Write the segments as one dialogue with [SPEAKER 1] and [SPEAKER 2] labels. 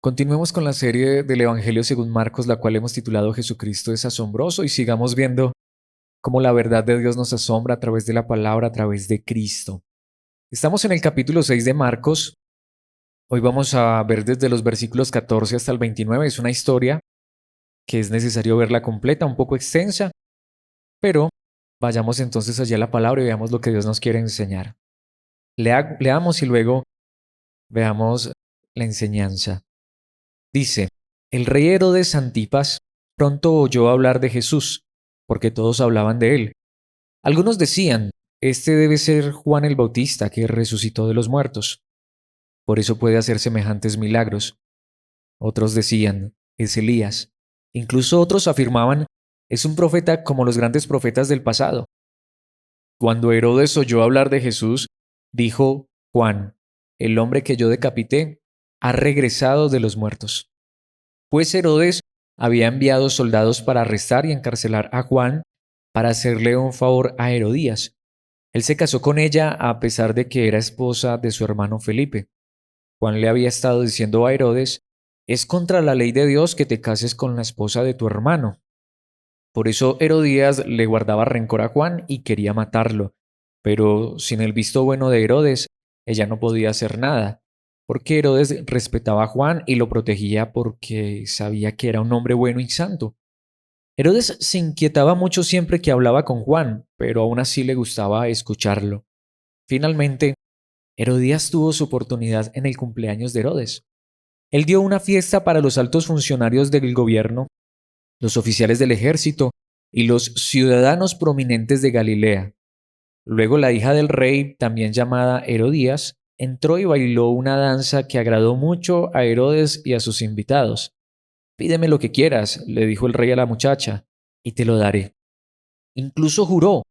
[SPEAKER 1] Continuemos con la serie del Evangelio según Marcos, la cual hemos titulado Jesucristo es asombroso, y sigamos viendo cómo la verdad de Dios nos asombra a través de la palabra, a través de Cristo. Estamos en el capítulo 6 de Marcos. Hoy vamos a ver desde los versículos 14 hasta el 29. Es una historia que es necesario verla completa, un poco extensa, pero vayamos entonces allá a la palabra y veamos lo que Dios nos quiere enseñar. Leamos y luego veamos la enseñanza. Dice: el rey Herodes Antipas pronto oyó hablar de Jesús, porque todos hablaban de él. Algunos decían: este debe ser Juan el Bautista, que resucitó de los muertos. Por eso puede hacer semejantes milagros. Otros decían: es Elías. Incluso otros afirmaban: es un profeta como los grandes profetas del pasado. Cuando Herodes oyó hablar de Jesús, dijo: Juan, el hombre que yo decapité, ha regresado de los muertos. Pues Herodes había enviado soldados para arrestar y encarcelar a Juan para hacerle un favor a Herodías. Él se casó con ella a pesar de que era esposa de su hermano Felipe. Juan le había estado diciendo a Herodes: es contra la ley de Dios que te cases con la esposa de tu hermano. Por eso Herodías le guardaba rencor a Juan y quería matarlo. Pero sin el visto bueno de Herodes, ella no podía hacer nada, porque Herodes respetaba a Juan y lo protegía porque sabía que era un hombre bueno y santo. Herodes se inquietaba mucho siempre que hablaba con Juan, pero aún así le gustaba escucharlo. Finalmente, Herodías tuvo su oportunidad en el cumpleaños de Herodes. Él dio una fiesta para los altos funcionarios del gobierno, los oficiales del ejército y los ciudadanos prominentes de Galilea. Luego la hija del rey, también llamada Herodías, entró y bailó una danza que agradó mucho a Herodes y a sus invitados. Pídeme lo que quieras, le dijo el rey a la muchacha, y te lo daré. Incluso juró: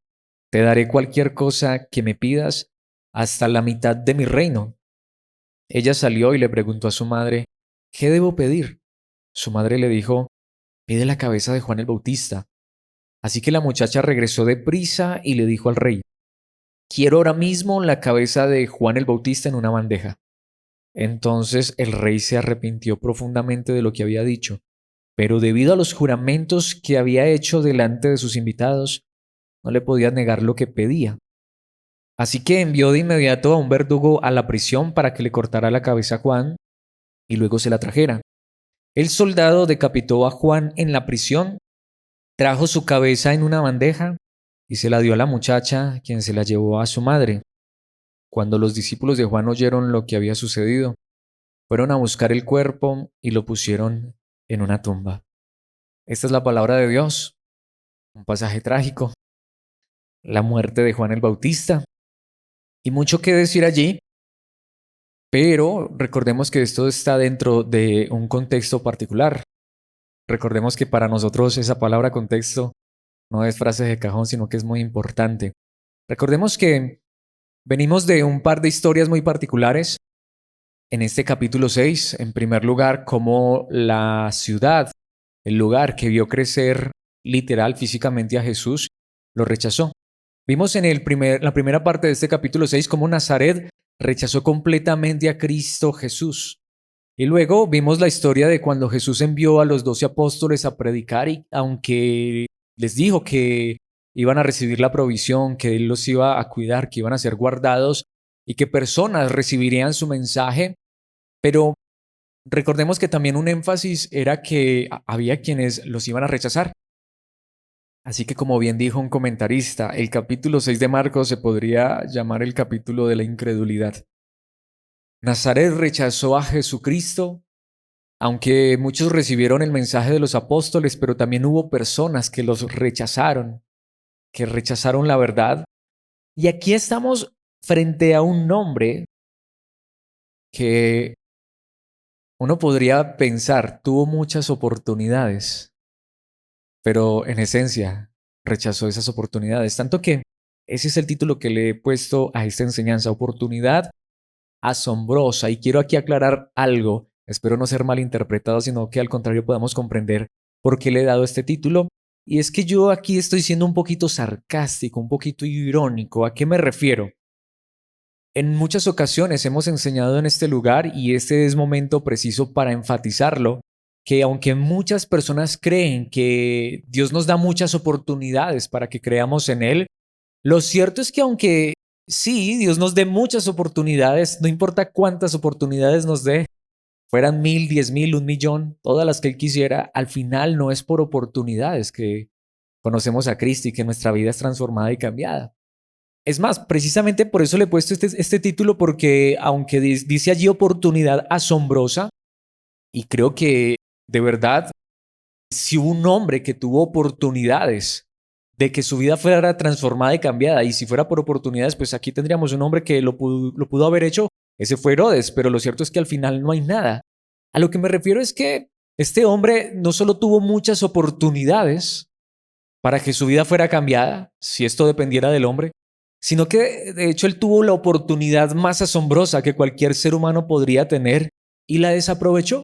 [SPEAKER 1] te daré cualquier cosa que me pidas, hasta la mitad de mi reino. Ella salió y le preguntó a su madre: ¿qué debo pedir? Su madre le dijo: pide la cabeza de Juan el Bautista. Así que la muchacha regresó deprisa y le dijo al rey: quiero ahora mismo la cabeza de Juan el Bautista en una bandeja. Entonces el rey se arrepintió profundamente de lo que había dicho, pero debido a los juramentos que había hecho delante de sus invitados, no le podía negar lo que pedía. Así que envió de inmediato a un verdugo a la prisión para que le cortara la cabeza a Juan y luego se la trajera. El soldado decapitó a Juan en la prisión, trajo su cabeza en una bandeja y se la dio a la muchacha, quien se la llevó a su madre. Cuando los discípulos de Juan oyeron lo que había sucedido, fueron a buscar el cuerpo y lo pusieron en una tumba. Esta es la palabra de Dios, un pasaje trágico, la muerte de Juan el Bautista, y mucho que decir allí, pero recordemos que esto está dentro de un contexto particular. Recordemos que para nosotros esa palabra contexto no es frase de cajón, sino que es muy importante. Recordemos que venimos de un par de historias muy particulares. En este capítulo 6, en primer lugar, cómo la ciudad, el lugar que vio crecer literal, físicamente a Jesús, lo rechazó. Vimos en la primera parte de este capítulo 6 cómo Nazaret rechazó completamente a Cristo Jesús. Y luego vimos la historia de cuando Jesús envió a los 12 apóstoles a predicar, y aunque les dijo que iban a recibir la provisión, que Él los iba a cuidar, que iban a ser guardados y que personas recibirían su mensaje, pero recordemos que también un énfasis era que había quienes los iban a rechazar. Así que, como bien dijo un comentarista, el capítulo 6 de Marcos se podría llamar el capítulo de la incredulidad. Nazaret rechazó a Jesucristo, aunque muchos recibieron el mensaje de los apóstoles, pero también hubo personas que los rechazaron, que rechazaron la verdad. Y aquí estamos frente a un nombre que uno podría pensar tuvo muchas oportunidades, pero en esencia rechazó esas oportunidades. Tanto que ese es el título que le he puesto a esta enseñanza: oportunidad asombrosa. Y quiero aquí aclarar algo. Espero no ser malinterpretado, sino que al contrario podamos comprender por qué le he dado este título. Y es que yo aquí estoy siendo un poquito sarcástico, un poquito irónico. ¿A qué me refiero? En muchas ocasiones hemos enseñado en este lugar, y este es momento preciso para enfatizarlo, que aunque muchas personas creen que Dios nos da muchas oportunidades para que creamos en Él, lo cierto es que aunque sí, Dios nos dé muchas oportunidades, no importa cuántas oportunidades nos dé, fueran 1000, 10,000, 1,000,000, todas las que Él quisiera, al final no es por oportunidades que conocemos a Cristo y que nuestra vida es transformada y cambiada. Es más, precisamente por eso le he puesto este título, porque aunque dice allí oportunidad asombrosa, y creo que de verdad, si hubo un hombre que tuvo oportunidades de que su vida fuera transformada y cambiada, y si fuera por oportunidades, pues aquí tendríamos un hombre que lo pudo haber hecho, ese fue Herodes, pero lo cierto es que al final no hay nada. A lo que me refiero es que este hombre no solo tuvo muchas oportunidades para que su vida fuera cambiada, si esto dependiera del hombre, sino que de hecho él tuvo la oportunidad más asombrosa que cualquier ser humano podría tener y la desaprovechó.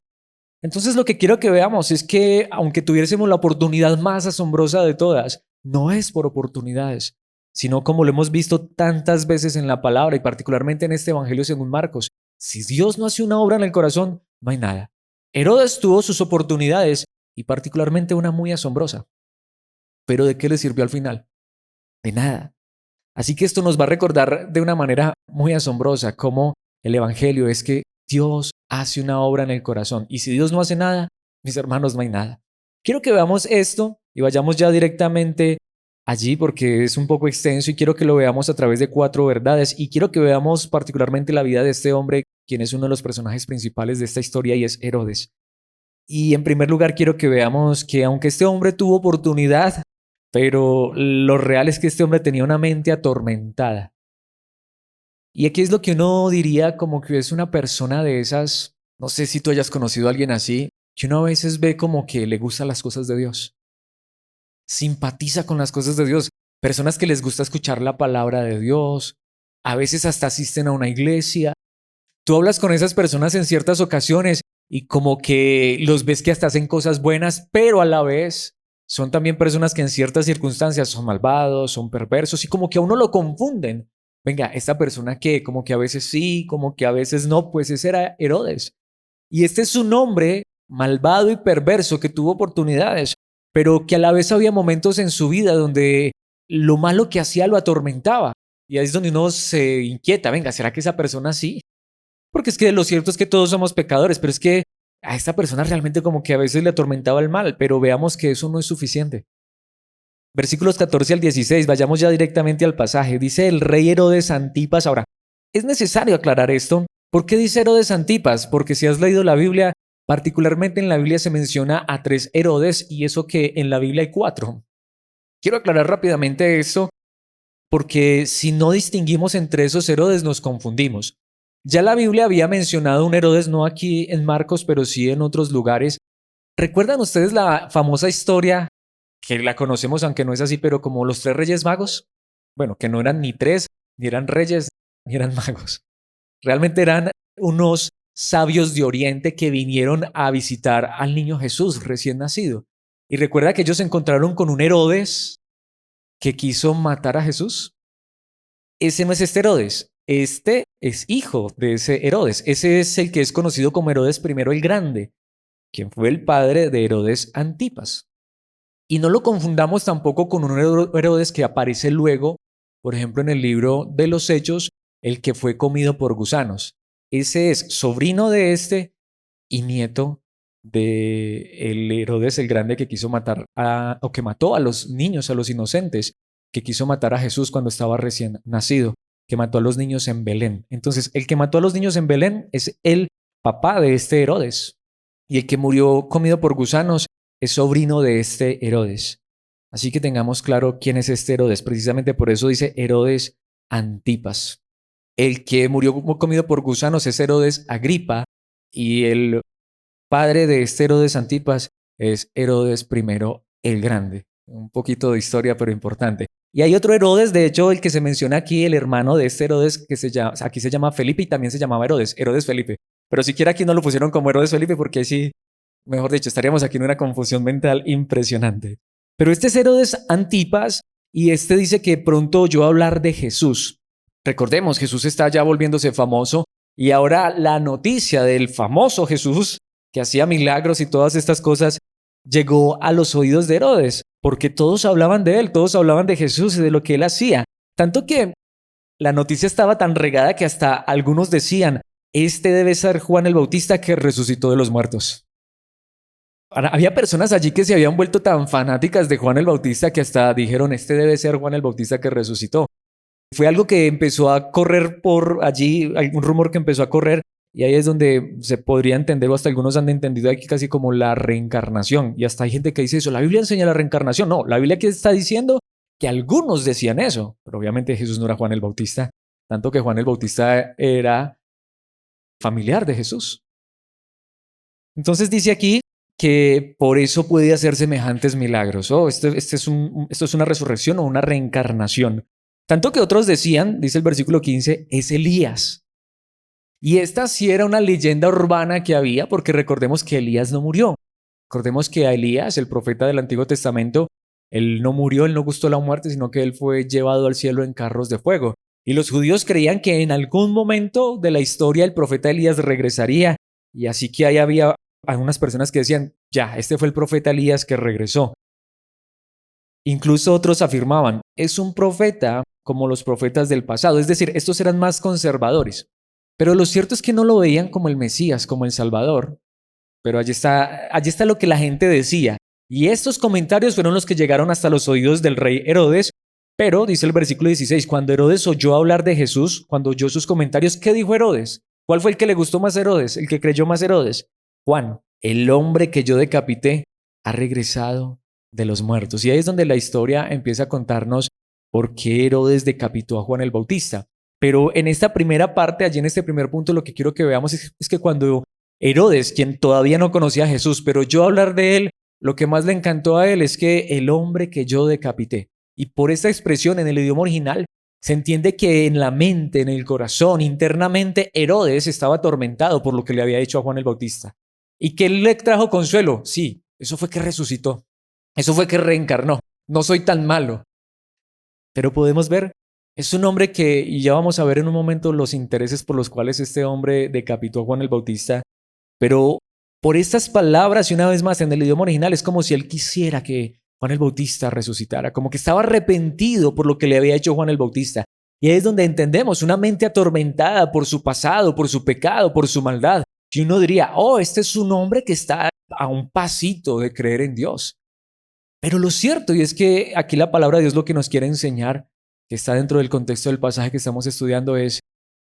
[SPEAKER 1] Entonces lo que quiero que veamos es que aunque tuviésemos la oportunidad más asombrosa de todas, no es por oportunidades, sino como lo hemos visto tantas veces en la palabra y particularmente en este Evangelio según Marcos. Si Dios no hace una obra en el corazón, no hay nada. Herodes tuvo sus oportunidades y particularmente una muy asombrosa. ¿Pero de qué le sirvió al final? De nada. Así que esto nos va a recordar de una manera muy asombrosa cómo el Evangelio es que Dios hace una obra en el corazón. Y si Dios no hace nada, mis hermanos, no hay nada. Quiero que veamos esto y vayamos ya directamente allí porque es un poco extenso y quiero que lo veamos a través de 4 verdades y quiero que veamos particularmente la vida de este hombre, quien es uno de los personajes principales de esta historia y es Herodes. Y en primer lugar quiero que veamos que aunque este hombre tuvo oportunidad, pero lo real es que este hombre tenía una mente atormentada. Y aquí es lo que uno diría como que es una persona de esas, no sé si tú hayas conocido a alguien así, que uno a veces ve como que le gustan las cosas de Dios, simpatiza con las cosas de Dios, personas que les gusta escuchar la palabra de Dios, a veces hasta asisten a una iglesia. Tú hablas con esas personas en ciertas ocasiones y como que los ves que hasta hacen cosas buenas, pero a la vez son también personas que en ciertas circunstancias son malvados, son perversos y como que a uno lo confunden. Venga, esta persona que como que a veces sí, como que a veces no, pues ese era Herodes. Y este es un hombre malvado y perverso que tuvo oportunidades, pero que a la vez había momentos en su vida donde lo malo que hacía lo atormentaba. Y ahí es donde uno se inquieta, venga, ¿será que esa persona sí? Porque es que lo cierto es que todos somos pecadores, pero es que a esta persona realmente como que a veces le atormentaba el mal, pero veamos que eso no es suficiente. Versículos 14 al 16, vayamos ya directamente al pasaje. Dice el rey Herodes Antipas. Ahora, es necesario aclarar esto. ¿Por qué dice Herodes Antipas? Porque si has leído la Biblia, particularmente en la Biblia se menciona a 3 Herodes y eso que en la Biblia hay 4. Quiero aclarar rápidamente esto porque si no distinguimos entre esos Herodes nos confundimos. Ya la Biblia había mencionado un Herodes, no aquí en Marcos, pero sí en otros lugares. ¿Recuerdan ustedes la famosa historia que la conocemos, aunque no es así, pero como los 3 reyes magos? Bueno, que no eran ni 3, ni eran reyes, ni eran magos. Realmente eran unos sabios de Oriente que vinieron a visitar al niño Jesús recién nacido. Y recuerda que ellos se encontraron con un Herodes que quiso matar a Jesús. Ese no es este Herodes. Este es hijo de ese Herodes. Ese es el que es conocido como Herodes I el Grande, quien fue el padre de Herodes Antipas. Y no lo confundamos tampoco con un Herodes que aparece luego, por ejemplo, en el libro de los Hechos, el que fue comido por gusanos. Ese es sobrino de este y nieto de el Herodes el Grande que quiso matar o que mató a los niños, a los inocentes, que quiso matar a Jesús cuando estaba recién nacido, que mató a los niños en Belén. Entonces, el que mató a los niños en Belén es el papá de este Herodes. Y el que murió comido por gusanos es sobrino de este Herodes. Así que tengamos claro quién es este Herodes. Precisamente por eso dice Herodes Antipas. El que murió comido por gusanos es Herodes Agripa y el padre de este Herodes Antipas es Herodes I el Grande. Un poquito de historia, pero importante. Y hay otro Herodes, de hecho, el que se menciona aquí, el hermano de este Herodes, que aquí se llama Felipe y también se llamaba Herodes, Herodes Felipe. Pero siquiera aquí no lo pusieron como Herodes Felipe porque sí, mejor dicho, estaríamos aquí en una confusión mental impresionante. Pero este es Herodes Antipas y este dice que pronto oyó hablar de Jesús. Recordemos, Jesús está ya volviéndose famoso y ahora la noticia del famoso Jesús que hacía milagros y todas estas cosas llegó a los oídos de Herodes, porque todos hablaban de él, todos hablaban de Jesús y de lo que él hacía. Tanto que la noticia estaba tan regada que hasta algunos decían, este debe ser Juan el Bautista que resucitó de los muertos. Había personas allí que se habían vuelto tan fanáticas de Juan el Bautista que hasta dijeron, este debe ser Juan el Bautista que resucitó. Fue algo que empezó a correr por allí, algún rumor que empezó a correr, y ahí es donde se podría entender, o hasta algunos han entendido aquí casi como la reencarnación. Y hasta hay gente que dice eso, la Biblia enseña la reencarnación. No, la Biblia aquí está diciendo que algunos decían eso, pero obviamente Jesús no era Juan el Bautista, tanto que Juan el Bautista era familiar de Jesús. Entonces dice aquí que por eso puede hacer semejantes milagros. Oh, esto es una resurrección o una reencarnación. Tanto que otros decían, dice el versículo 15, es Elías. Y esta sí era una leyenda urbana que había, porque recordemos que Elías no murió. Recordemos que a Elías, el profeta del Antiguo Testamento, él no murió, él no gustó la muerte, sino que él fue llevado al cielo en carros de fuego. Y los judíos creían que en algún momento de la historia el profeta Elías regresaría. Y así que ahí había algunas personas que decían, ya, este fue el profeta Elías que regresó. Incluso otros afirmaban, es un profeta como los profetas del pasado, es decir, estos eran más conservadores. Pero lo cierto es que no lo veían como el Mesías, como el Salvador. Pero allí está lo que la gente decía. Y estos comentarios fueron los que llegaron hasta los oídos del rey Herodes. Pero, dice el versículo 16, cuando Herodes oyó hablar de Jesús, cuando oyó sus comentarios, ¿qué dijo Herodes? ¿Cuál fue el que le gustó más a Herodes, el que creyó más a Herodes? Juan, el hombre que yo decapité, ha regresado de los muertos. Y ahí es donde la historia empieza a contarnos por qué Herodes decapitó a Juan el Bautista. Pero en esta primera parte, allí en este primer punto, lo que quiero que veamos es que cuando Herodes, quien todavía no conocía a Jesús, pero oyó hablar de él, lo que más le encantó a él es que el hombre que yo decapité. Y por esta expresión en el idioma original, se entiende que en la mente, en el corazón, internamente, Herodes estaba atormentado por lo que le había hecho a Juan el Bautista. ¿Y que él le trajo consuelo? Sí, eso fue que resucitó. Eso fue que reencarnó. No soy tan malo. Pero podemos ver, es un hombre que, y ya vamos a ver en un momento los intereses por los cuales este hombre decapitó a Juan el Bautista, pero por estas palabras, y una vez más en el idioma original, es como si él quisiera que Juan el Bautista resucitara, como que estaba arrepentido por lo que le había hecho Juan el Bautista. Y ahí es donde entendemos una mente atormentada por su pasado, por su pecado, por su maldad. Y uno diría, oh, este es un hombre que está a un pasito de creer en Dios. Pero lo cierto, y es que aquí la palabra de Dios lo que nos quiere enseñar, que está dentro del contexto del pasaje que estamos estudiando, es,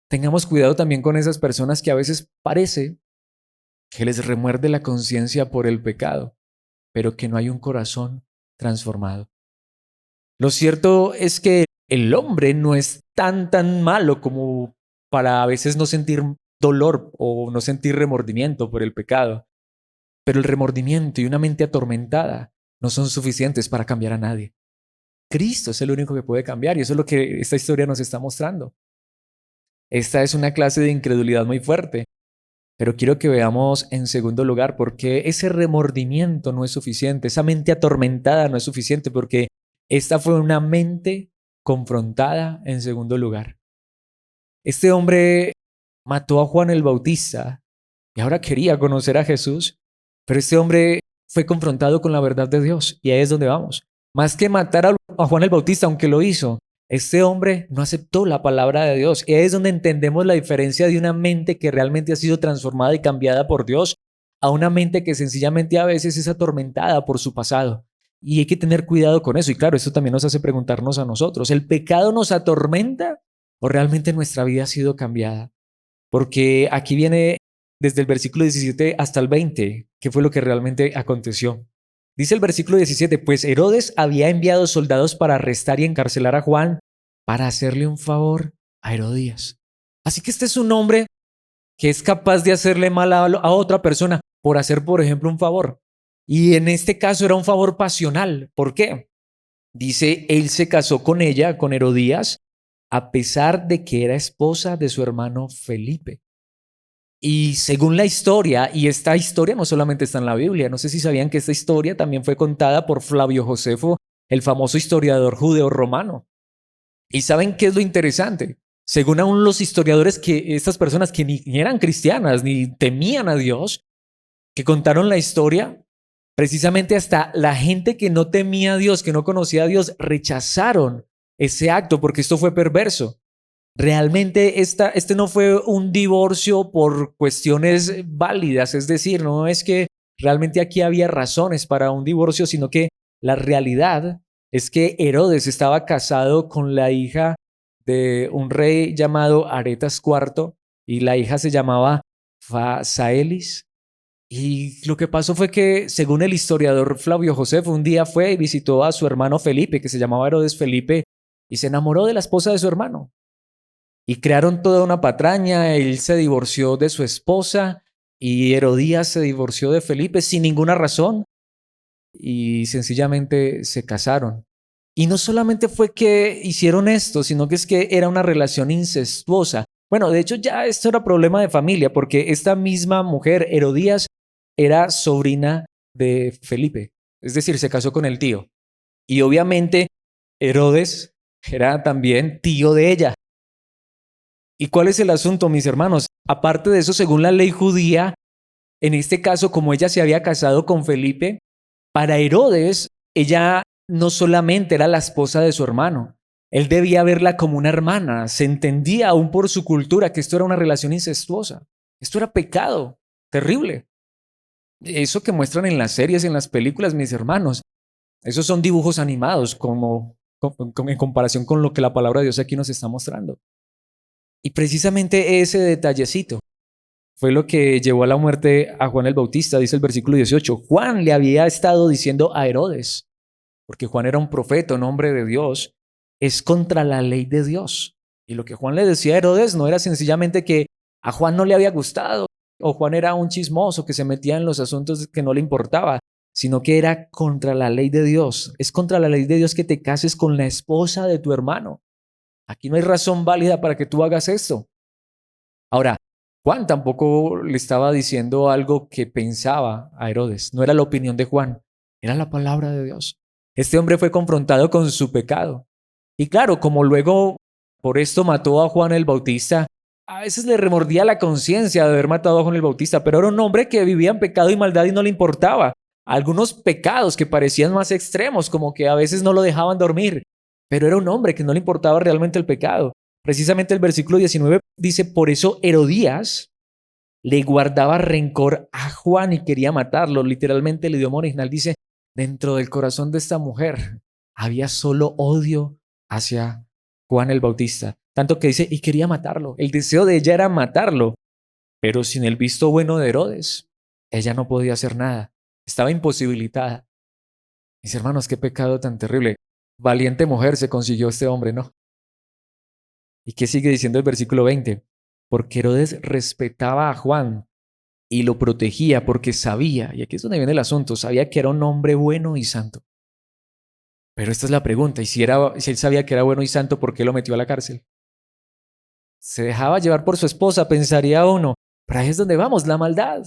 [SPEAKER 1] tengamos cuidado también con esas personas que a veces parece que les remuerde la conciencia por el pecado, pero que no hay un corazón transformado. Lo cierto es que el hombre no es tan malo como para a veces no sentir dolor o no sentir remordimiento por el pecado. Pero el remordimiento y una mente atormentada no son suficientes para cambiar a nadie. Cristo es el único que puede cambiar y eso es lo que esta historia nos está mostrando. Esta es una clase de incredulidad muy fuerte, pero quiero que veamos en segundo lugar por qué ese remordimiento no es suficiente, esa mente atormentada no es suficiente, porque esta fue una mente confrontada en segundo lugar. Este hombre mató a Juan el Bautista y ahora quería conocer a Jesús, pero este hombre fue confrontado con la verdad de Dios y ahí es donde vamos. Más que matar a Juan el Bautista, aunque lo hizo, este hombre no aceptó la palabra de Dios. Y ahí es donde entendemos la diferencia de una mente que realmente ha sido transformada y cambiada por Dios a una mente que sencillamente a veces es atormentada por su pasado. Y hay que tener cuidado con eso. Y claro, esto también nos hace preguntarnos a nosotros, ¿el pecado nos atormenta o realmente nuestra vida ha sido cambiada? Porque aquí viene desde el versículo 17 hasta el 20, ¿qué fue lo que realmente aconteció? Dice el versículo 17, pues Herodes había enviado soldados para arrestar y encarcelar a Juan para hacerle un favor a Herodías. Así que este es un hombre que es capaz de hacerle mal a otra persona por hacer, por ejemplo, un favor. Y en este caso era un favor pasional. ¿Por qué? Dice, él se casó con ella, con Herodías, a pesar de que era esposa de su hermano Felipe. Y según la historia, y esta historia no solamente está en la Biblia, no sé si sabían que esta historia también fue contada por Flavio Josefo, el famoso historiador judeo romano. ¿Y saben qué es lo interesante? Según aún los historiadores, que estas personas que ni eran cristianas ni temían a Dios, que contaron la historia, precisamente hasta la gente que no temía a Dios, que no conocía a Dios, rechazaron ese acto porque esto fue perverso. Realmente este no fue un divorcio por cuestiones válidas, es decir, no es que realmente aquí había razones para un divorcio, sino que la realidad es que Herodes estaba casado con la hija de un rey llamado Aretas IV y la hija se llamaba Fasaelis. Y lo que pasó fue que, según el historiador Flavio Josefo, un día fue y visitó a su hermano Felipe, que se llamaba Herodes Felipe, y se enamoró de la esposa de su hermano. Y crearon toda una patraña, él se divorció de su esposa y Herodías se divorció de Felipe sin ninguna razón y sencillamente se casaron. Y no solamente fue que hicieron esto, sino que es que era una relación incestuosa. Bueno, de hecho ya esto era problema de familia porque esta misma mujer, Herodías, era sobrina de Felipe, es decir, se casó con el tío. Y obviamente Herodes era también tío de ella. ¿Y cuál es el asunto, mis hermanos? Aparte de eso, según la ley judía, en este caso, como ella se había casado con Felipe, para Herodes, ella no solamente era la esposa de su hermano, él debía verla como una hermana, se entendía aún por su cultura que esto era una relación incestuosa, esto era pecado, terrible. Eso que muestran en las series, en las películas, mis hermanos, esos son dibujos animados en comparación con lo que la palabra de Dios aquí nos está mostrando. Y precisamente ese detallecito fue lo que llevó a la muerte a Juan el Bautista, dice el versículo 18. Juan le había estado diciendo a Herodes, porque Juan era un profeta, un hombre de Dios, es contra la ley de Dios. Y lo que Juan le decía a Herodes no era sencillamente que a Juan no le había gustado, o Juan era un chismoso que se metía en los asuntos que no le importaba, sino que era contra la ley de Dios. Es contra la ley de Dios que te cases con la esposa de tu hermano. Aquí no hay razón válida para que tú hagas esto. Ahora, Juan tampoco le estaba diciendo algo que pensaba a Herodes. No era la opinión de Juan, era la palabra de Dios. Este hombre fue confrontado con su pecado. Y claro, como luego por esto mató a Juan el Bautista, a veces le remordía la conciencia de haber matado a Juan el Bautista, pero era un hombre que vivía en pecado y maldad y no le importaba. Algunos pecados que parecían más extremos, como que a veces no lo dejaban dormir, pero era un hombre que no le importaba realmente el pecado. Precisamente el versículo 19 dice, por eso Herodías le guardaba rencor a Juan y quería matarlo. Literalmente el idioma original dice, dentro del corazón de esta mujer había solo odio hacia Juan el Bautista. Tanto que dice, y quería matarlo. El deseo de ella era matarlo, pero sin el visto bueno de Herodes, ella no podía hacer nada. Estaba imposibilitada. Mis hermanos, qué pecado tan terrible. Valiente mujer se consiguió este hombre, ¿no? ¿Y qué sigue diciendo el versículo 20? Porque Herodes respetaba a Juan y lo protegía porque sabía, y aquí es donde viene el asunto, sabía que era un hombre bueno y santo. Pero esta es la pregunta, y si él sabía que era bueno y santo, ¿por qué lo metió a la cárcel? Se dejaba llevar por su esposa, pensaría uno, pero ahí es donde vamos, la maldad.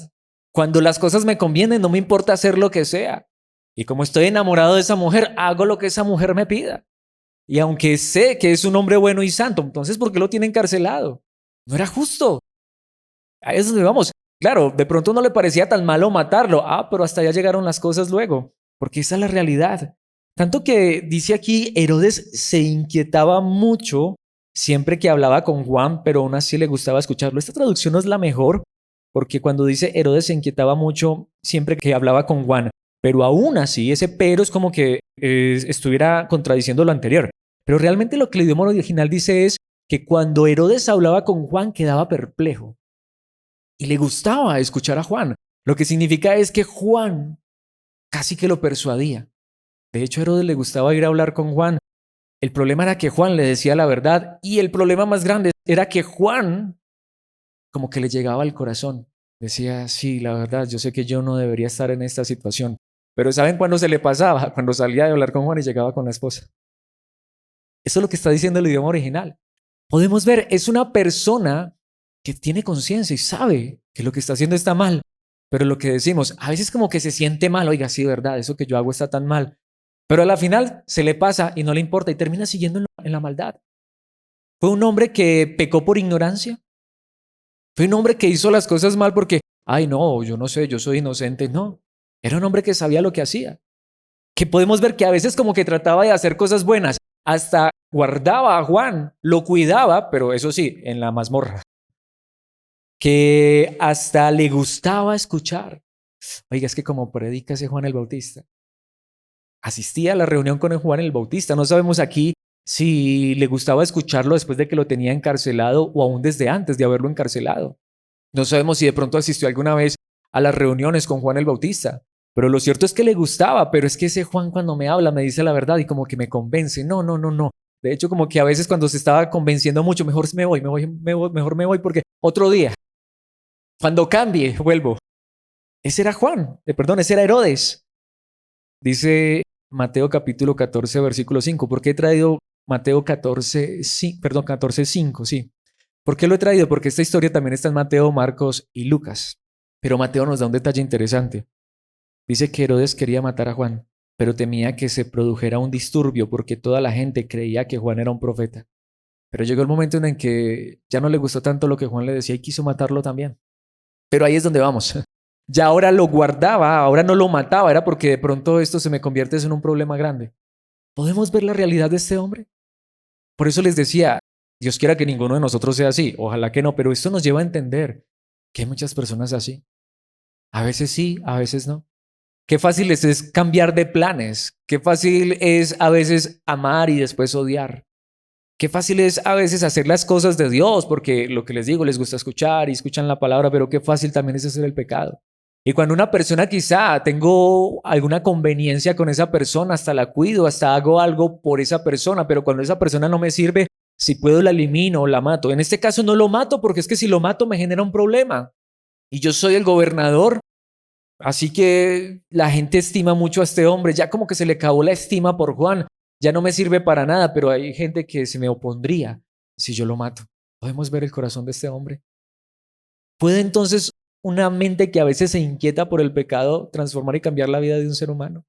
[SPEAKER 1] Cuando las cosas me convienen, no me importa hacer lo que sea. Y como estoy enamorado de esa mujer, hago lo que esa mujer me pida. Y aunque sé que es un hombre bueno y santo, entonces ¿por qué lo tiene encarcelado? No era justo. Ahí es donde vamos. Claro, de pronto no le parecía tan malo matarlo. Ah, pero hasta allá llegaron las cosas luego, porque esa es la realidad. Tanto que dice aquí, Herodes se inquietaba mucho siempre que hablaba con Juan, pero aún así le gustaba escucharlo. Esta traducción no es la mejor, porque cuando dice Herodes se inquietaba mucho siempre que hablaba con Juan, pero aún así ese pero es como que estuviera contradiciendo lo anterior. Pero realmente lo que el idioma original dice es que cuando Herodes hablaba con Juan quedaba perplejo y le gustaba escuchar a Juan. Lo que significa es que Juan casi que lo persuadía. De hecho, a Herodes le gustaba ir a hablar con Juan. El problema era que Juan le decía la verdad y el problema más grande era que Juan como que le llegaba al corazón. Decía, sí, la verdad, yo sé que yo no debería estar en esta situación. Pero ¿saben cuándo se le pasaba? Cuando salía de hablar con Juan y llegaba con la esposa. Eso es lo que está diciendo el idioma original. Podemos ver, es una persona que tiene conciencia y sabe que lo que está haciendo está mal. Pero lo que decimos, a veces como que se siente mal, oiga, sí, verdad, eso que yo hago está tan mal. Pero a la final se le pasa y no le importa y termina siguiendo en la maldad. Fue un hombre que pecó por ignorancia. Fue un hombre que hizo las cosas mal porque, ay, no, yo no sé, yo soy inocente. No, era un hombre que sabía lo que hacía. Que podemos ver que a veces como que trataba de hacer cosas buenas. Hasta guardaba a Juan, lo cuidaba, pero eso sí, en la mazmorra. Que hasta le gustaba escuchar. Oiga, es que como predica ese Juan el Bautista. Asistía a la reunión con el Juan el Bautista. No sabemos aquí si le gustaba escucharlo después de que lo tenía encarcelado o aún desde antes de haberlo encarcelado. No sabemos si de pronto asistió alguna vez a las reuniones con Juan el Bautista. Pero lo cierto es que le gustaba, pero es que ese Juan cuando me habla me dice la verdad y como que me convence. No, no, no, no. De hecho, como que a veces cuando se estaba convenciendo mucho, mejor mejor me voy porque otro día, cuando cambie, vuelvo. Ese era Juan, perdón, ese era Herodes. Dice Mateo capítulo 14, versículo 5. ¿Por qué he traído Mateo 14, sí, perdón, 14, 5? Sí. ¿Por qué lo he traído? Porque esta historia también está en Mateo, Marcos y Lucas. Pero Mateo nos da un detalle interesante. Dice que Herodes quería matar a Juan, pero temía que se produjera un disturbio porque toda la gente creía que Juan era un profeta. Pero llegó el momento en el que ya no le gustó tanto lo que Juan le decía y quiso matarlo también. Pero ahí es donde vamos. Ya ahora lo guardaba, ahora no lo mataba, era porque de pronto esto se me convierte en un problema grande. ¿Podemos ver la realidad de este hombre? Por eso les decía, Dios quiera que ninguno de nosotros sea así, ojalá que no, pero esto nos lleva a entender que hay muchas personas así. A veces sí, a veces no. Qué fácil es cambiar de planes, qué fácil es a veces amar y después odiar. Qué fácil es a veces hacer las cosas de Dios, porque lo que les digo, les gusta escuchar y escuchan la palabra, pero qué fácil también es hacer el pecado. Y cuando una persona quizá tengo alguna conveniencia con esa persona, hasta la cuido, hasta hago algo por esa persona, pero cuando esa persona no me sirve, si puedo la elimino o la mato. En este caso no lo mato porque es que si lo mato me genera un problema. Y yo soy el gobernador, así que la gente estima mucho a este hombre, ya como que se le acabó la estima por Juan, ya no me sirve para nada, pero hay gente que se me opondría si yo lo mato. ¿Podemos ver el corazón de este hombre? ¿Puede entonces una mente que a veces se inquieta por el pecado transformar y cambiar la vida de un ser humano?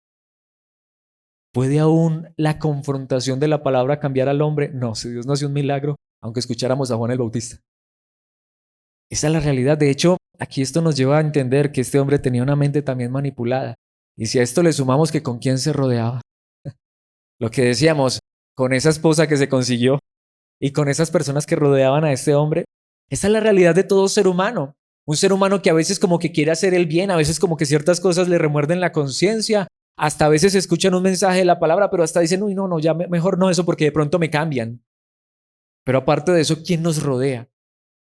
[SPEAKER 1] ¿Puede aún la confrontación de la palabra cambiar al hombre? No, si Dios no hace un milagro, aunque escucháramos a Juan el Bautista. Esa es la realidad. De hecho, aquí esto nos lleva a entender que este hombre tenía una mente también manipulada. Y si a esto le sumamos que con quién se rodeaba, lo que decíamos, con esa esposa que se consiguió y con esas personas que rodeaban a este hombre, esa es la realidad de todo ser humano. Un ser humano que a veces como que quiere hacer el bien, a veces como que ciertas cosas le remuerden la conciencia, hasta a veces escuchan un mensaje de la palabra, pero hasta dicen, uy, no, no, ya mejor no eso porque de pronto me cambian. Pero aparte de eso, ¿quién nos rodea?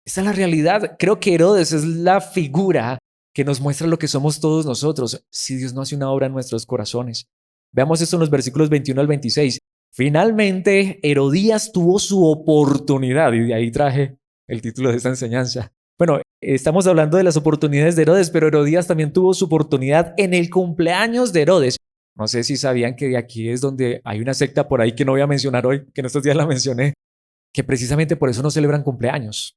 [SPEAKER 1] Esta es la realidad. Creo que Herodes es la figura que nos muestra lo que somos todos nosotros si Dios no hace una obra en nuestros corazones. Veamos esto en los versículos 21 al 26. Finalmente, Herodías tuvo su oportunidad, y de ahí traje el título de esta enseñanza. Bueno, estamos hablando de las oportunidades de Herodes, pero Herodías también tuvo su oportunidad en el cumpleaños de Herodes. No sé si sabían que de aquí es donde hay una secta por ahí que no voy a mencionar hoy, que en estos días la mencioné, que precisamente por eso no celebran cumpleaños.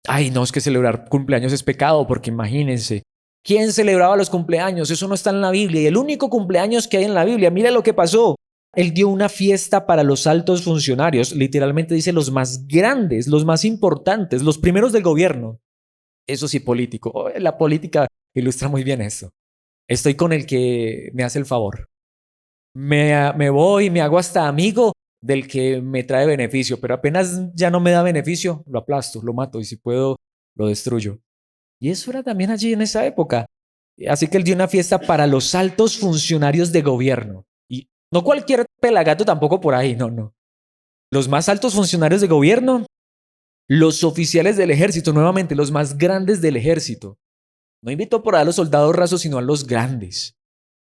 [SPEAKER 1] Ay, no, es que celebrar cumpleaños es pecado, porque imagínense, ¿quién celebraba los cumpleaños? Eso no está en la Biblia. Y el único cumpleaños que hay en la Biblia, mira lo que pasó. Él dio una fiesta para los altos funcionarios, literalmente dice los más grandes, los más importantes, los primeros del gobierno. Eso sí, político. Oh, la política ilustra muy bien eso. Estoy con el que me hace el favor. Me voy, me hago hasta amigo del que me trae beneficio, pero apenas ya no me da beneficio, lo aplasto, lo mato y si puedo, lo destruyo. Y eso era también allí en esa época. Así que él dio una fiesta para los altos funcionarios de gobierno. Y no cualquier pelagato tampoco por ahí, no, no. Los más altos funcionarios de gobierno, los oficiales del ejército, nuevamente, los más grandes del ejército. No invitó por ahí a los soldados rasos, sino a los grandes.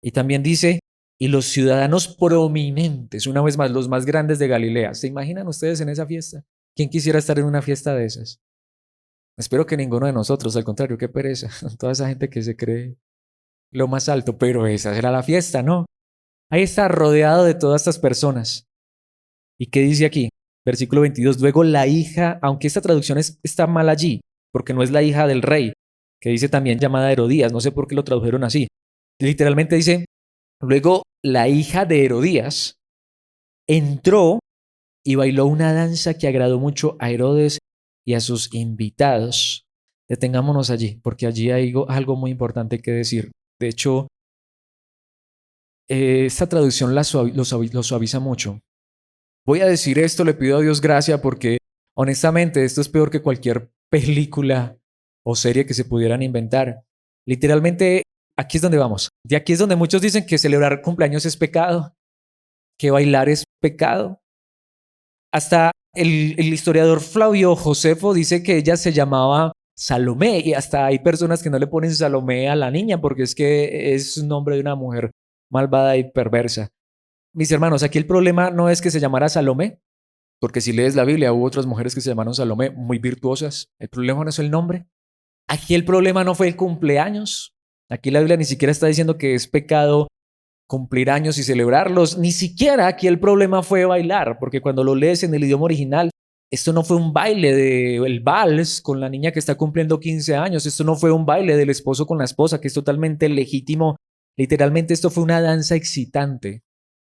[SPEAKER 1] Y también dice, y los ciudadanos prominentes, una vez más, los más grandes de Galilea. ¿Se imaginan ustedes en esa fiesta? ¿Quién quisiera estar en una fiesta de esas? Espero que ninguno de nosotros, al contrario, qué pereza. Toda esa gente que se cree lo más alto, pero esa será la fiesta, ¿no? Ahí está rodeado de todas estas personas. ¿Y qué dice aquí? Versículo 22. Luego la hija, aunque esta traducción está mal allí, porque no es la hija del rey, que dice también llamada Herodías, no sé por qué lo tradujeron así. Literalmente dice, luego la hija de Herodías entró y bailó una danza que agradó mucho a Herodes y a sus invitados. Detengámonos allí, porque allí hay algo muy importante que decir. De hecho, esta traducción lo suaviza mucho. Voy a decir esto, le pido a Dios gracia porque honestamente esto es peor que cualquier película o serie que se pudieran inventar. Literalmente, aquí es donde vamos. De aquí es donde muchos dicen que celebrar cumpleaños es pecado, que bailar es pecado. Hasta el historiador Flavio Josefo dice que ella se llamaba Salomé y hasta hay personas que no le ponen Salomé a la niña porque es que es un nombre de una mujer malvada y perversa. Mis hermanos, aquí el problema no es que se llamara Salomé, porque si lees la Biblia hubo otras mujeres que se llamaron Salomé muy virtuosas. El problema no es el nombre. Aquí el problema no fue el cumpleaños. Aquí la Biblia ni siquiera está diciendo que es pecado cumplir años y celebrarlos. Ni siquiera aquí el problema fue bailar, porque cuando lo lees en el idioma original, esto no fue un baile del vals con la niña que está cumpliendo 15 años. Esto no fue un baile del esposo con la esposa, que es totalmente legítimo. Literalmente esto fue una danza excitante.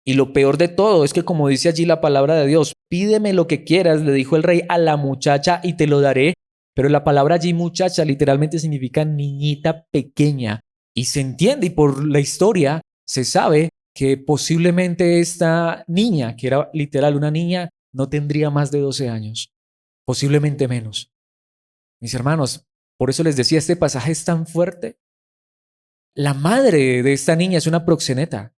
[SPEAKER 1] Y lo peor de todo es que como dice allí la palabra de Dios, pídeme lo que quieras, le dijo el rey a la muchacha y te lo daré. Pero la palabra allí muchacha literalmente significa niñita pequeña. Y se entiende y por la historia se sabe que posiblemente esta niña, que era literal una niña, no tendría más de 12 años, posiblemente menos. Mis hermanos, por eso les decía, este pasaje es tan fuerte. La madre de esta niña es una proxeneta.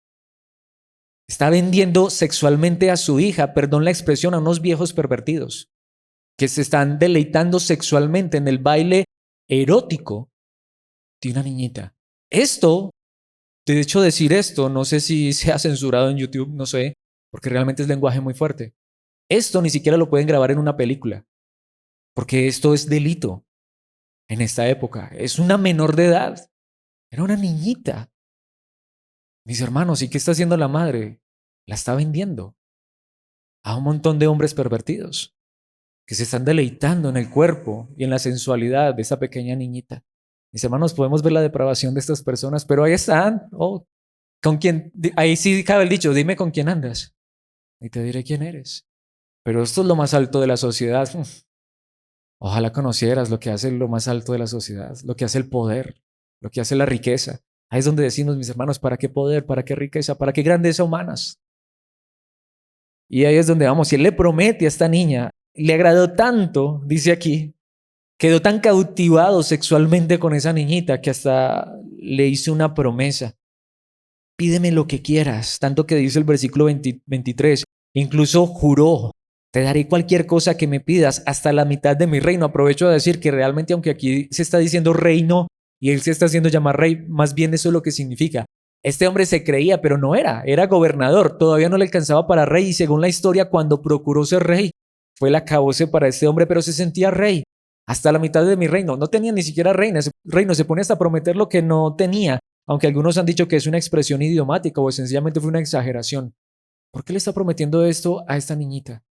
[SPEAKER 1] Está vendiendo sexualmente a su hija, perdón la expresión, a unos viejos pervertidos que se están deleitando sexualmente en el baile erótico de una niñita. Esto, de hecho decir esto, no sé si se ha censurado en YouTube, no sé, porque realmente es lenguaje muy fuerte. Esto ni siquiera lo pueden grabar en una película, porque esto es delito en esta época. Es una menor de edad, era una niñita. Mis hermanos, ¿y qué está haciendo la madre? La está vendiendo a un montón de hombres pervertidos que se están deleitando en el cuerpo y en la sensualidad de esa pequeña niñita. Mis hermanos, podemos ver la depravación de estas personas, pero ahí están. Oh, ¿con quién? Ahí sí cabe el dicho, dime con quién andas y te diré quién eres. Pero esto es lo más alto de la sociedad. Ojalá conocieras lo que hace lo más alto de la sociedad, lo que hace el poder, lo que hace la riqueza. Ahí es donde decimos, mis hermanos, ¿para qué poder? ¿Para qué riqueza? ¿Para qué grandeza humanas? Y ahí es donde vamos. Y él le promete a esta niña, le agradó tanto, dice aquí, quedó tan cautivado sexualmente con esa niñita que hasta le hizo una promesa. Pídeme lo que quieras, tanto que dice el versículo 23. Incluso juró, te daré cualquier cosa que me pidas, hasta la mitad de mi reino. Aprovecho a decir que realmente, aunque aquí se está diciendo reino y él se está haciendo llamar rey, más bien eso es lo que significa. Este hombre se creía, pero no era gobernador, todavía no le alcanzaba para rey y según la historia, cuando procuró ser rey, fue el acabose para este hombre, pero se sentía rey. Hasta la mitad de mi reino, no tenía ni siquiera reino, se pone hasta a prometer lo que no tenía, aunque algunos han dicho que es una expresión idiomática o sencillamente fue una exageración. ¿Por qué le está prometiendo esto a esta niñita?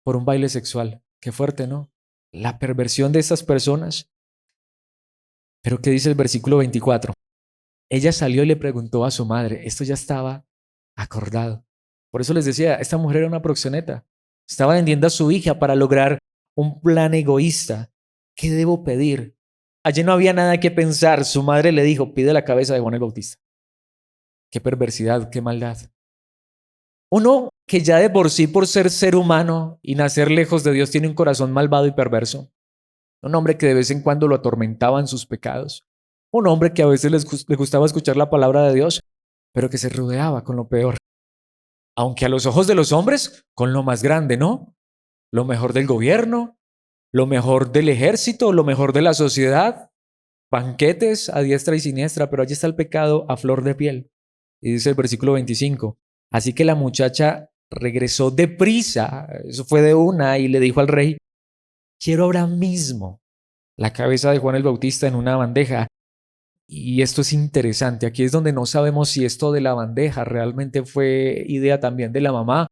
[SPEAKER 1] Por un baile sexual. Qué fuerte, ¿no? La perversión de estas personas. Pero ¿qué dice el versículo 24? Ella salió y le preguntó a su madre. Esto ya estaba acordado. Por eso les decía, esta mujer era una proxeneta. Estaba vendiendo a su hija para lograr un plan egoísta. ¿Qué debo pedir? Allí no había nada que pensar. Su madre le dijo, pide la cabeza de Juan el Bautista. Qué perversidad, qué maldad. Uno que ya de por sí, por ser humano y nacer lejos de Dios, tiene un corazón malvado y perverso. Un hombre que de vez en cuando lo atormentaban sus pecados. Un hombre que a veces le gustaba escuchar la palabra de Dios, pero que se rodeaba con lo peor. Aunque a los ojos de los hombres, con lo más grande, ¿no? Lo mejor del gobierno, lo mejor del ejército, lo mejor de la sociedad, banquetes a diestra y siniestra, pero allí está el pecado a flor de piel. Y dice el versículo 25, así que la muchacha regresó deprisa, eso fue de una, y le dijo al rey, quiero ahora mismo la cabeza de Juan el Bautista en una bandeja. Y esto es interesante, aquí es donde no sabemos si esto de la bandeja realmente fue idea también de la mamá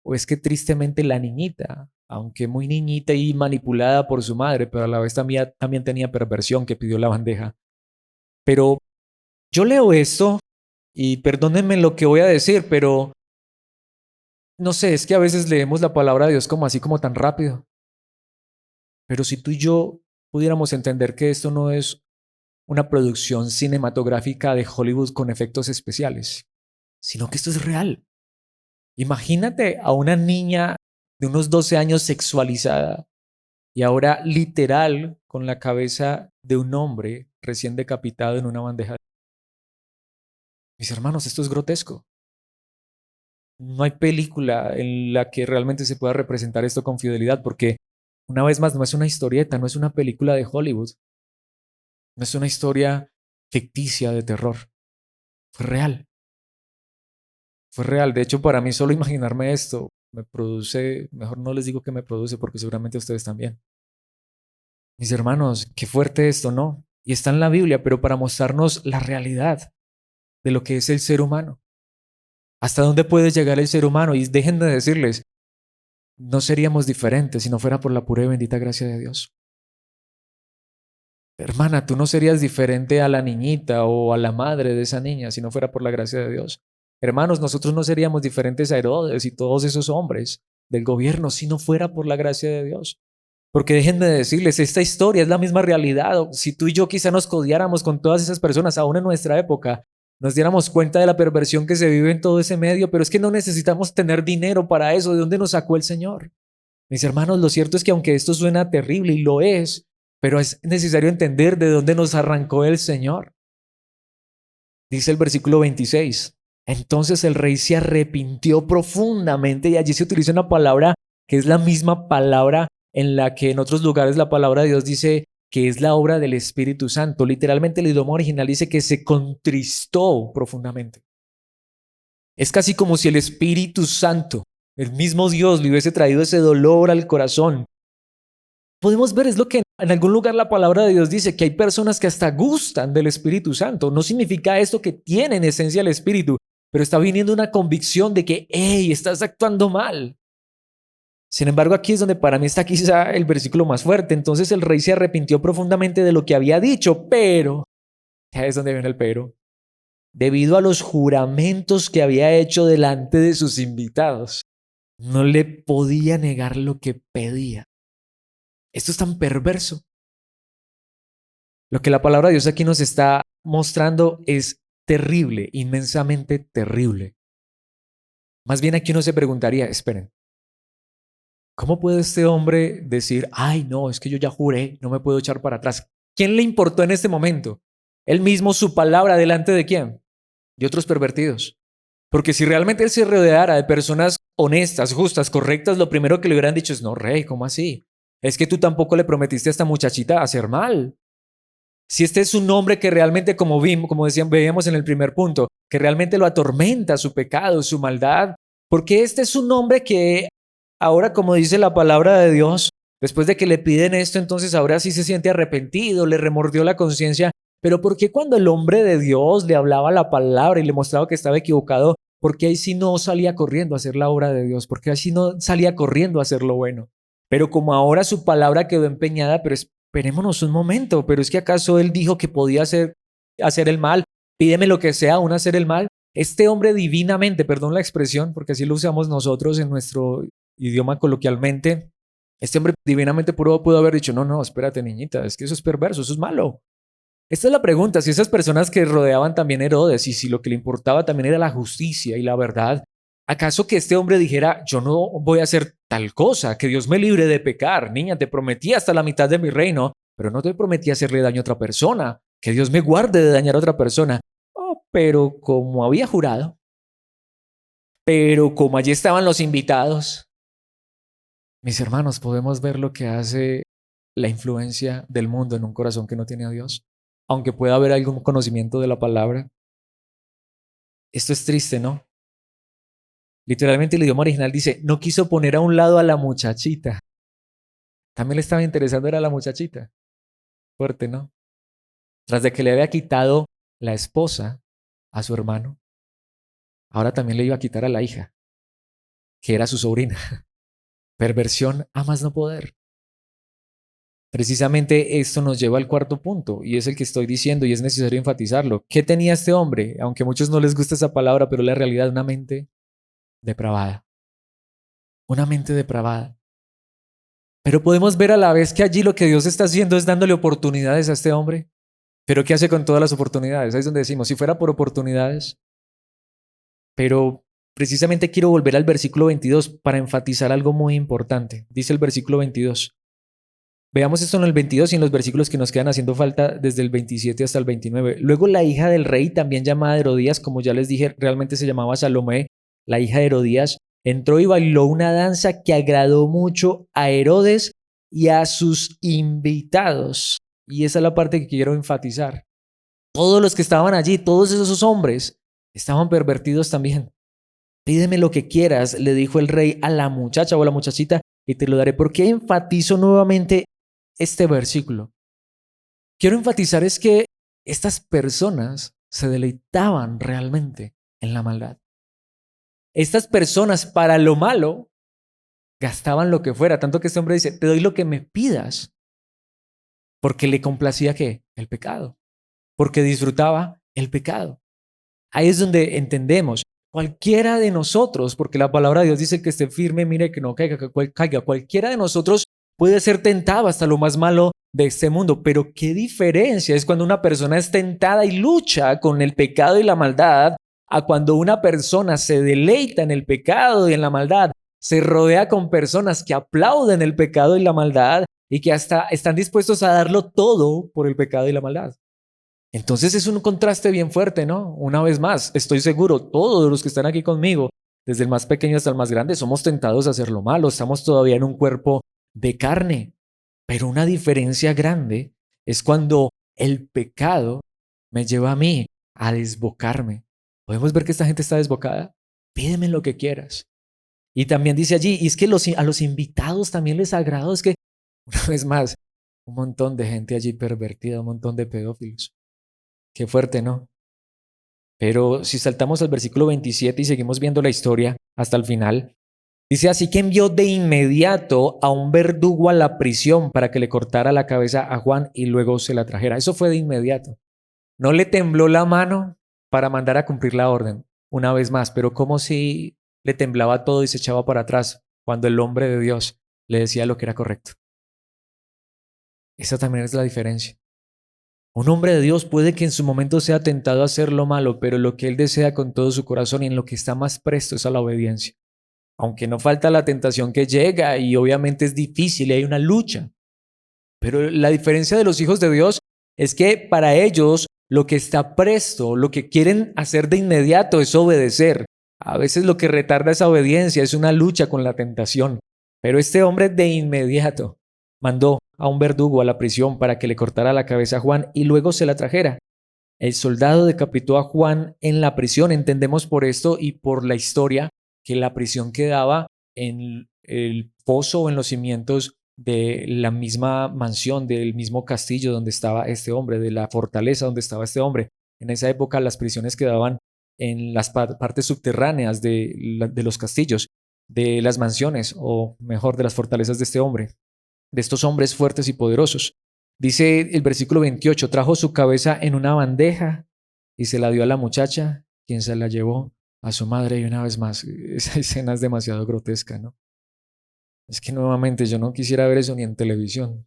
[SPEAKER 1] o es que tristemente la niñita, aunque muy niñita y manipulada por su madre, pero a la vez también tenía perversión que pidió la bandeja. Pero yo leo esto y perdónenme lo que voy a decir, pero No sé, es que a veces leemos la palabra de Dios como así, como tan rápido. Pero si tú y yo pudiéramos entender que esto no es una producción cinematográfica de Hollywood con efectos especiales, sino que esto es real. Imagínate a una niña de unos 12 años sexualizada y ahora literal con la cabeza de un hombre recién decapitado en una bandeja. Mis hermanos, esto es grotesco. No hay película en la que realmente se pueda representar esto con fidelidad, porque una vez más no es una historieta, no es una película de Hollywood, no es una historia ficticia de terror. Fue real, fue real. De hecho, para mí solo imaginarme esto me produce, mejor no les digo que me produce porque seguramente ustedes también. Mis hermanos, qué fuerte esto, ¿no? Y está en la Biblia, pero para mostrarnos la realidad de lo que es el ser humano. ¿Hasta dónde puede llegar el ser humano? Y dejen de decirles, no seríamos diferentes si no fuera por la pura y bendita gracia de Dios. Hermana, tú no serías diferente a la niñita o a la madre de esa niña si no fuera por la gracia de Dios. Hermanos, nosotros no seríamos diferentes a Herodes y todos esos hombres del gobierno si no fuera por la gracia de Dios. Porque déjenme decirles, esta historia es la misma realidad. Si tú y yo quizá nos codiáramos con todas esas personas, aún en nuestra época, nos diéramos cuenta de la perversión que se vive en todo ese medio, pero es que no necesitamos tener dinero para eso. ¿De dónde nos sacó el Señor? Mis hermanos, lo cierto es que aunque esto suena terrible y lo es, pero es necesario entender de dónde nos arrancó el Señor. Dice el versículo 26. Entonces el rey se arrepintió profundamente y allí se utiliza una palabra que es la misma palabra en la que en otros lugares la palabra de Dios dice que es la obra del Espíritu Santo. Literalmente el idioma original dice que se contristó profundamente. Es casi como si el Espíritu Santo, el mismo Dios, le hubiese traído ese dolor al corazón. Podemos ver, es lo que en algún lugar la palabra de Dios dice, que hay personas que hasta gustan del Espíritu Santo. No significa esto que tienen esencia el Espíritu, pero está viniendo una convicción de que, hey, estás actuando mal. Sin embargo, aquí es donde para mí está quizá el versículo más fuerte. Entonces el rey se arrepintió profundamente de lo que había dicho, pero, ya es donde viene el pero, debido a los juramentos que había hecho delante de sus invitados, no le podía negar lo que pedía. Esto es tan perverso. Lo que la palabra de Dios aquí nos está mostrando es terrible, inmensamente terrible. Más bien aquí uno se preguntaría, esperen, ¿cómo puede este hombre decir, ay no, es que yo ya juré, no me puedo echar para atrás? ¿Quién le importó en este momento? Él mismo su palabra delante de quién? De otros pervertidos. Porque si realmente él se rodeara de personas honestas, justas, correctas, lo primero que le hubieran dicho es, no, rey, ¿cómo así? Es que tú tampoco le prometiste a esta muchachita hacer mal. Si este es un hombre que realmente, como vimos, como decían, veíamos en el primer punto, que realmente lo atormenta su pecado, su maldad, porque este es un hombre que ahora, como dice la palabra de Dios, después de que le piden esto, entonces ahora sí se siente arrepentido, le remordió la conciencia, pero ¿por qué cuando el hombre de Dios le hablaba la palabra y le mostraba que estaba equivocado, por qué ahí sí no salía corriendo a hacer la obra de Dios? ¿Por qué ahí sí no salía corriendo a hacer lo bueno? Pero como ahora su palabra quedó empeñada, pero esperémonos un momento, pero es que acaso él dijo que podía hacer el mal, pídeme lo que sea, aún hacer el mal. Este hombre divinamente, perdón la expresión, porque así lo usamos nosotros en nuestro idioma coloquialmente, este hombre divinamente puro pudo haber dicho, no, no, espérate niñita, es que eso es perverso, eso es malo. Esta es la pregunta, si esas personas que rodeaban también a Herodes y si lo que le importaba también era la justicia y la verdad, ¿acaso que este hombre dijera, yo no voy a hacer tal cosa, que Dios me libre de pecar? Niña, te prometí hasta la mitad de mi reino, pero no te prometí hacerle daño a otra persona, que Dios me guarde de dañar a otra persona. Oh, pero como había jurado, pero como allí estaban los invitados, mis hermanos, podemos ver lo que hace la influencia del mundo en un corazón que no tiene a Dios, aunque pueda haber algún conocimiento de la palabra. Esto es triste, ¿no? Literalmente el idioma original dice, no quiso poner a un lado a la muchachita. También le estaba interesando era la muchachita. Fuerte, ¿no? Tras de que le había quitado la esposa a su hermano, ahora también le iba a quitar a la hija, que era su sobrina. Perversión a más no poder. Precisamente esto nos lleva al cuarto punto, y es el que estoy diciendo, y es necesario enfatizarlo. ¿Qué tenía este hombre? Aunque a muchos no les gusta esa palabra, pero la realidad, una mente depravada. una mente depravada. Pero podemos ver a la vez que allí lo que Dios está haciendo es dándole oportunidades a este hombre. Pero ¿qué hace con todas las oportunidades? Ahí es donde decimos, si fuera por oportunidades, pero precisamente quiero volver al versículo 22 para enfatizar algo muy importante. Dice el versículo 22. Veamos esto en el 22 y en los versículos que nos quedan haciendo falta desde el 27 hasta el 29. Luego la hija del rey, también llamada Herodías, como ya les dije, realmente se llamaba Salomé, la hija de Herodías, entró y bailó una danza que agradó mucho a Herodes y a sus invitados. Y esa es la parte que quiero enfatizar. Todos los que estaban allí, todos esos hombres, estaban pervertidos también. Pídeme lo que quieras, le dijo el rey a la muchacha o a la muchachita, y te lo daré. ¿Por qué enfatizo nuevamente este versículo? Quiero enfatizar es que estas personas se deleitaban realmente en la maldad. Estas personas para lo malo gastaban lo que fuera, tanto que este hombre dice, te doy lo que me pidas, porque le complacía ¿qué? El pecado, porque disfrutaba el pecado. Ahí es donde entendemos, cualquiera de nosotros, porque la palabra de Dios dice que esté firme, mire que no caiga, caiga, cualquiera de nosotros puede ser tentado hasta lo más malo de este mundo, pero qué diferencia es cuando una persona es tentada y lucha con el pecado y la maldad, a cuando una persona se deleita en el pecado y en la maldad, se rodea con personas que aplauden el pecado y la maldad y que hasta están dispuestos a darlo todo por el pecado y la maldad. Entonces es un contraste bien fuerte, ¿no? Una vez más, estoy seguro, todos los que están aquí conmigo, desde el más pequeño hasta el más grande, somos tentados a hacer lo malo, estamos todavía en un cuerpo de carne, pero una diferencia grande es cuando el pecado me lleva a mí a desbocarme. ¿Podemos ver que esta gente está desbocada? Pídeme lo que quieras. Y también dice allí, y es que a los invitados también les agradó, es que, una vez más, un montón de gente allí pervertida, un montón de pedófilos. Qué fuerte, ¿no? Pero si saltamos al versículo 27 y seguimos viendo la historia hasta el final, dice, así que envió de inmediato a un verdugo a la prisión para que le cortara la cabeza a Juan y luego se la trajera. Eso fue de inmediato. No le tembló la mano para mandar a cumplir la orden una vez más, pero como si le temblaba todo y se echaba para atrás cuando el hombre de Dios le decía lo que era correcto. Esa también es la diferencia. Un hombre de Dios puede que en su momento sea tentado a hacer lo malo, pero lo que él desea con todo su corazón y en lo que está más presto es a la obediencia. Aunque no falta la tentación que llega y obviamente es difícil y hay una lucha. Pero la diferencia de los hijos de Dios es que para ellos lo que está presto, lo que quieren hacer de inmediato es obedecer. A veces lo que retarda esa obediencia es una lucha con la tentación. Pero este hombre de inmediato mandó a un verdugo a la prisión para que le cortara la cabeza a Juan y luego se la trajera. El soldado decapitó a Juan en la prisión. Entendemos por esto y por la historia que la prisión quedaba en el foso o en los cimientos de la misma mansión, del mismo castillo donde estaba este hombre, de la fortaleza donde estaba este hombre. En esa época las prisiones quedaban en las partes subterráneas de los castillos, de las mansiones, o mejor, de las fortalezas de este hombre, de estos hombres fuertes y poderosos. Dice el versículo 28, trajo su cabeza en una bandeja y se la dio a la muchacha, quien se la llevó a su madre. Y una vez más, esa escena es demasiado grotesca, ¿no? Es que nuevamente yo no quisiera ver eso ni en televisión.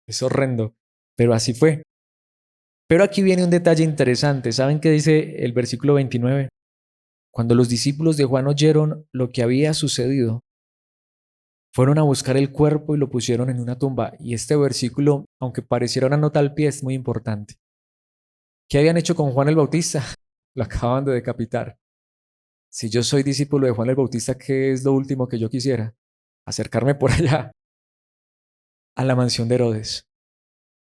[SPEAKER 1] Es horrendo, pero así fue. Pero aquí viene un detalle interesante. ¿Saben qué dice el versículo 29? Cuando los discípulos de Juan oyeron lo que había sucedido, fueron a buscar el cuerpo y lo pusieron en una tumba. Y este versículo, aunque pareciera una nota al pie, es muy importante. ¿Qué habían hecho con Juan el Bautista? Lo acaban de decapitar. Si yo soy discípulo de Juan el Bautista, ¿qué es lo último que yo quisiera? Acercarme por allá a la mansión de Herodes.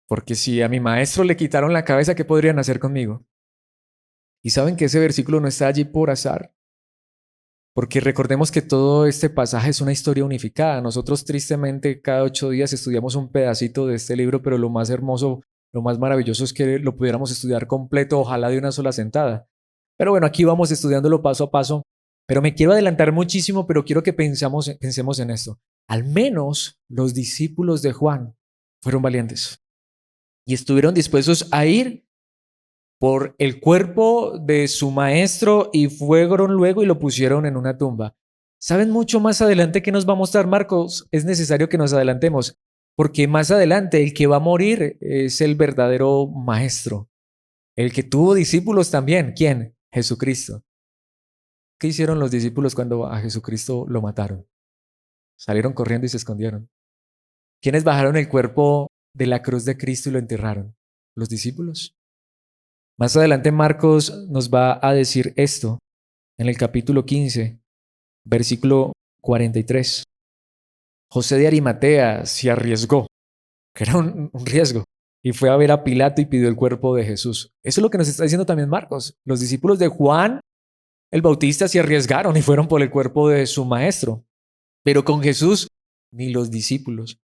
[SPEAKER 1] Porque si a mi maestro le quitaron la cabeza, ¿qué podrían hacer conmigo? Y saben que ese versículo no está allí por azar. Porque recordemos que todo este pasaje es una historia unificada. Nosotros tristemente cada 8 días estudiamos un pedacito de este libro, pero lo más hermoso, lo más maravilloso es que lo pudiéramos estudiar completo, ojalá de una sola sentada. Pero bueno, aquí vamos estudiándolo paso a paso. Pero me quiero adelantar muchísimo, pero quiero que pensemos en esto. Al menos los discípulos de Juan fueron valientes y estuvieron dispuestos a ir por el cuerpo de su maestro y fueron luego y lo pusieron en una tumba. ¿Saben mucho más adelante que nos va a mostrar Marcos? Es necesario que nos adelantemos, porque más adelante el que va a morir es el verdadero maestro, el que tuvo discípulos también. ¿Quién? Jesucristo. ¿Qué hicieron los discípulos cuando a Jesucristo lo mataron? Salieron corriendo y se escondieron. ¿Quiénes bajaron el cuerpo de la cruz de Cristo y lo enterraron? Los discípulos. Más adelante Marcos nos va a decir esto en el capítulo 15, versículo 43. José de Arimatea se arriesgó, que era un riesgo, y fue a ver a Pilato y pidió el cuerpo de Jesús. Eso es lo que nos está diciendo también Marcos. Los discípulos de Juan el Bautista se arriesgaron y fueron por el cuerpo de su maestro. Pero con Jesús, ni los discípulos,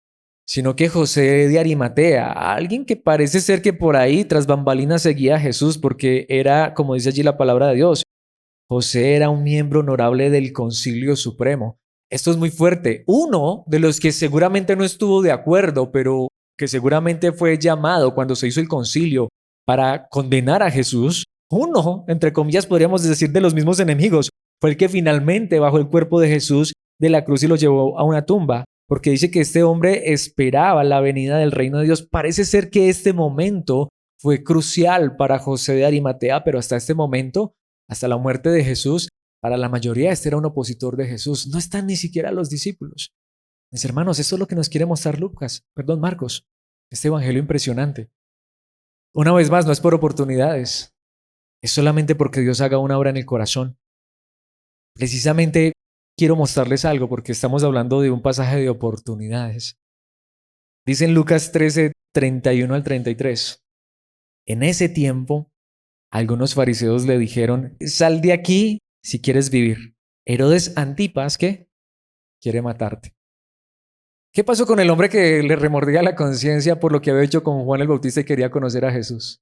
[SPEAKER 1] sino que José de Arimatea, alguien que parece ser que por ahí tras bambalinas seguía a Jesús porque era, como dice allí la palabra de Dios, José era un miembro honorable del Concilio Supremo. Esto es muy fuerte. Uno de los que seguramente no estuvo de acuerdo, pero que seguramente fue llamado cuando se hizo el concilio para condenar a Jesús, uno, entre comillas, podríamos decir de los mismos enemigos, fue el que finalmente bajó el cuerpo de Jesús de la cruz y lo llevó a una tumba, porque dice que este hombre esperaba la venida del reino de Dios. Parece ser que este momento fue crucial para José de Arimatea, pero hasta este momento, hasta la muerte de Jesús, para la mayoría este era un opositor de Jesús. No están ni siquiera los discípulos. Mis hermanos, eso es lo que nos quiere mostrar Marcos. Este evangelio impresionante. Una vez más, no es por oportunidades, es solamente porque Dios haga una obra en el corazón. Precisamente quiero mostrarles algo porque estamos hablando de un pasaje de oportunidades. Dice en Lucas 13, 31 al 33. En ese tiempo, algunos fariseos le dijeron, sal de aquí si quieres vivir. Herodes Antipas, ¿qué? Quiere matarte. ¿Qué pasó con el hombre que le remordía la conciencia por lo que había hecho con Juan el Bautista y quería conocer a Jesús?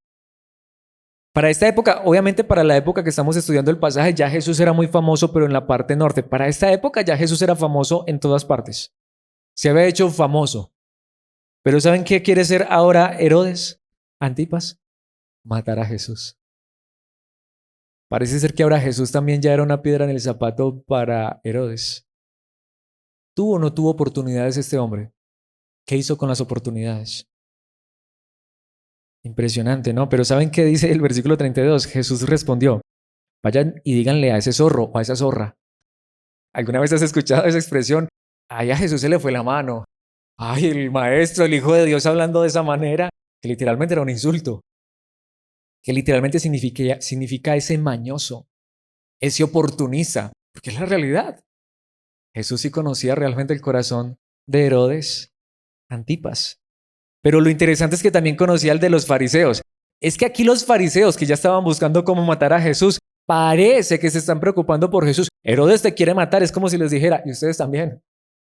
[SPEAKER 1] Para esta época, obviamente para la época que estamos estudiando el pasaje, ya Jesús era muy famoso, pero en la parte norte. Para esta época ya Jesús era famoso en todas partes. Se había hecho famoso. Pero ¿saben qué quiere ser ahora Herodes Antipas? Matar a Jesús. Parece ser que ahora Jesús también ya era una piedra en el zapato para Herodes. ¿Tuvo o no tuvo oportunidades este hombre? ¿Qué hizo con las oportunidades? Impresionante, ¿no? Pero ¿saben qué dice el versículo 32? Jesús respondió, vayan y díganle a ese zorro o a esa zorra. ¿Alguna vez has escuchado esa expresión? Ay, a Jesús se le fue la mano. Ay, el maestro, el Hijo de Dios hablando de esa manera, que literalmente era un insulto, que literalmente significa ese mañoso, ese oportunista, porque es la realidad. Jesús sí conocía realmente el corazón de Herodes Antipas. Pero lo interesante es que también conocía el de los fariseos. Es que aquí los fariseos que ya estaban buscando cómo matar a Jesús, parece que se están preocupando por Jesús. Herodes te quiere matar, es como si les dijera, y ustedes también.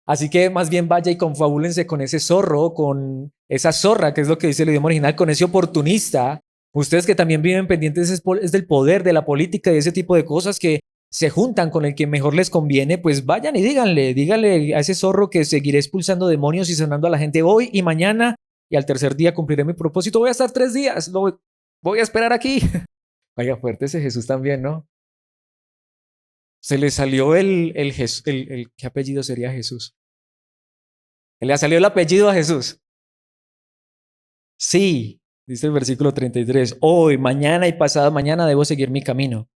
[SPEAKER 1] Así que más bien vaya y confabúlense con ese zorro, con esa zorra, que es lo que dice el idioma original, con ese oportunista. Ustedes que también viven pendientes es del poder, de la política y ese tipo de cosas que se juntan con el que mejor les conviene, pues vayan y díganle a ese zorro que seguiré expulsando demonios y sanando a la gente hoy y mañana y al tercer día cumpliré mi propósito. Voy a estar 3 días, voy a esperar aquí. Vaya fuerte ese Jesús también, ¿no? Se le salió ¿qué apellido sería Jesús? Le salió el apellido a Jesús. Sí, dice el versículo 33. Hoy, mañana y pasado mañana debo seguir mi camino.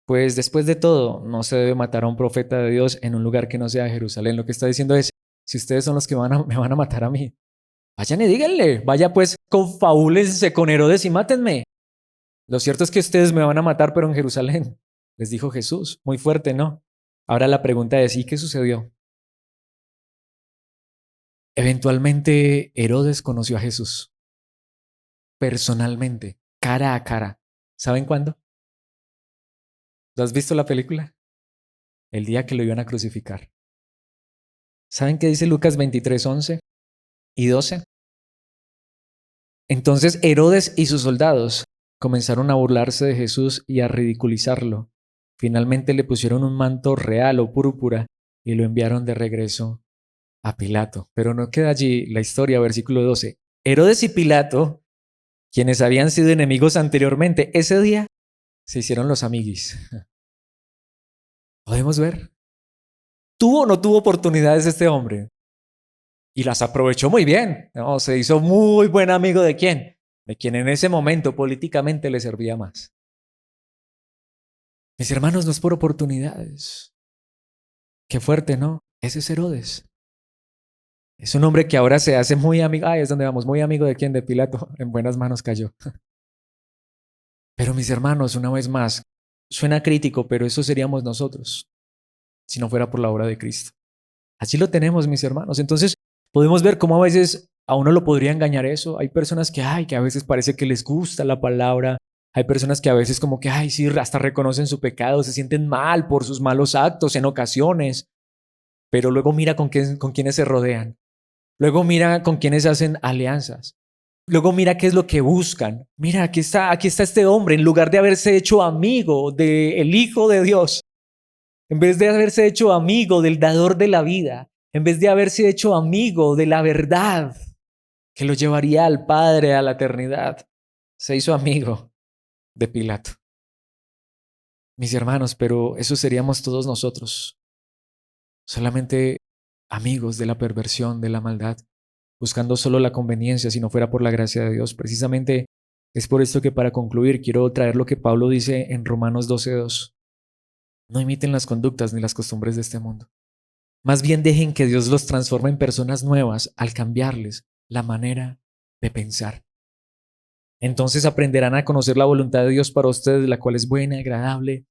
[SPEAKER 1] Pues después de todo, no se debe matar a un profeta de Dios en un lugar que no sea Jerusalén. Lo que está diciendo es, si ustedes son los que me van a matar a mí, vayan y díganle, vaya pues, confabúlense con Herodes y mátenme. Lo cierto es que ustedes me van a matar, pero en Jerusalén, les dijo Jesús. Muy fuerte, ¿no? Ahora la pregunta es, ¿y qué sucedió? Eventualmente Herodes conoció a Jesús personalmente, cara a cara. ¿Saben cuándo? ¿Lo has visto la película? El día que lo iban a crucificar. ¿Saben qué dice Lucas 23, 11 y 12? Entonces Herodes y sus soldados comenzaron a burlarse de Jesús y a ridiculizarlo. Finalmente le pusieron un manto real o púrpura y lo enviaron de regreso a Pilato. Pero no queda allí la historia, versículo 12. Herodes y Pilato, quienes habían sido enemigos anteriormente, ese día se hicieron los amiguis. ¿Podemos ver? ¿Tuvo o no tuvo oportunidades este hombre? Y las aprovechó muy bien, ¿no? Se hizo muy buen amigo ¿de quién? De quien en ese momento políticamente le servía más. Mis hermanos, no es por oportunidades. Qué fuerte, ¿no? Ese es Herodes. Es un hombre que ahora se hace muy amigo. Ay, es donde vamos, muy amigo de quién, de Pilato. En buenas manos cayó. Pero mis hermanos, una vez más, suena crítico, pero eso seríamos nosotros, si no fuera por la obra de Cristo. Así lo tenemos, mis hermanos. Entonces, podemos ver cómo a veces a uno lo podría engañar eso. Hay personas que a veces parece que les gusta la palabra. Hay personas que a veces como que, sí, hasta reconocen su pecado, se sienten mal por sus malos actos en ocasiones, pero luego mira con quiénes se rodean. Luego mira con quiénes hacen alianzas. Luego mira qué es lo que buscan. Mira, aquí está este hombre, en lugar de haberse hecho amigo del Hijo de Dios, en vez de haberse hecho amigo del dador de la vida, en vez de haberse hecho amigo de la verdad que lo llevaría al Padre, a la eternidad, se hizo amigo de Pilato. Mis hermanos, pero eso seríamos todos nosotros, solamente amigos de la perversión, de la maldad, buscando solo la conveniencia si no fuera por la gracia de Dios. Precisamente es por esto que para concluir quiero traer lo que Pablo dice en Romanos 12:2. No imiten las conductas ni las costumbres de este mundo. Más bien dejen que Dios los transforme en personas nuevas al cambiarles la manera de pensar. Entonces aprenderán a conocer la voluntad de Dios para ustedes, la cual es buena, agradable